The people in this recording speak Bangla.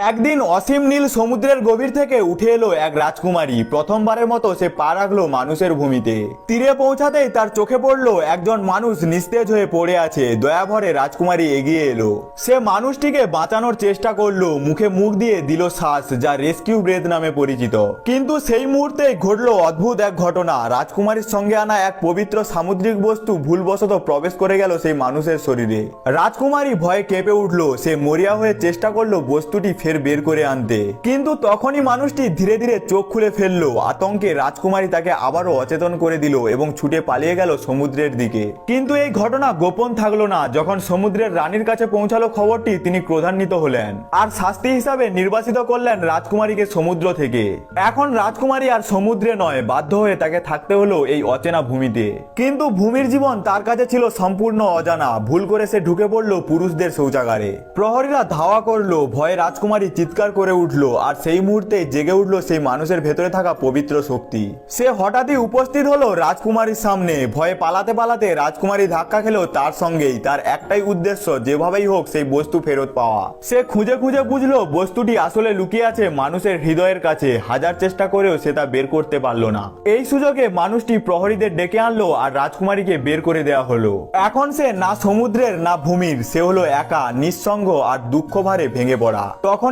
একদিন অসীম নীল সমুদ্রের গভীর থেকে উঠে এলো এক রাজকুমারী। প্রথমবারের মতো সে পা রাখলো মানুষের ভূমিতে। তীরে পৌঁছাতেই তার চোখে পড়লো একজন মানুষ নিস্তেজ হয়ে পড়ে আছে। দয়াভরে রাজকুমারী এগিয়ে এলো। সে মানুষটিকে বাঁচানোর চেষ্টা করলো, মুখে মুখ দিয়ে দিল শ্বাস, যা রেস্কিউ ব্রেথ নামে পরিচিত। কিন্তু সেই মুহূর্তে ঘটলো অদ্ভুত এক ঘটনা। রাজকুমারীর সঙ্গে আনা এক পবিত্র সামুদ্রিক বস্তু ভুলবশত প্রবেশ করে গেল সেই মানুষের শরীরে। রাজকুমারী ভয়ে কেঁপে উঠলো। সে মরিয়া হয়ে চেষ্টা করলো বস্তুটি ফের বের করে আনতে, কিন্তু তখনই মানুষটি ধীরে ধীরে চোখ খুলে ফেললো। আতঙ্কে রাজকুমারী তাকে আবারও অচেতন করে দিল এবং ছুটে পালিয়ে গেল সমুদ্রের দিকে। কিন্তু এই ঘটনা গোপন থাকলো না। যখন সমুদ্রের রানীর কাছে পৌঁছালো খবরটি, তিনি ক্রোধান্বিত হলেন আর শাস্তি হিসাবে নির্বাসিত করলেন রাজকুমারীকে সমুদ্র থেকে। এখন রাজকুমারী আর সমুদ্রে নয়, বাধ্য হয়ে তাকে থাকতে হলো এই অচেনা ভূমিতে। কিন্তু ভূমির জীবন তার কাছে ছিল সম্পূর্ণ অজানা। ভুল করে সে ঢুকে পড়লো পুরুষদের শৌচাগারে। প্রহরীরা ধাওয়া করলো। ভয়ে রাজকুমারী চিৎকার করে উঠলো, আর সেই মুহূর্তে জেগে উঠলো সেই মানুষের ভেতরে থাকা পবিত্র শক্তি। সে হঠাৎই উপস্থিত হলো রাজকুমারীর সামনে। ভয়ে পালাতে পালাতে রাজকুমারী ধাক্কা খেলো তার সঙ্গেই। তার একটাই উদ্দেশ্য, যেভাবেই হোক সেই বস্তু ফেরত পাওয়া। সে খুঁজে খুঁজে বুঝলো বস্তুটি আসলে লুকিয়ে আছে মানুষের হৃদয়ের কাছে। হাজার চেষ্টা করেও সে তা বের করতে পারলো না। এই সুযোগে মানুষটি প্রহরীদের ডেকে আনলো আর রাজকুমারীকে বের করে দেওয়া হলো। এখন সে না সমুদ্রের না ভূমির, সে হলো একা, নিঃসঙ্গ আর দুঃখ ভারে ভেঙে পড়া। তখন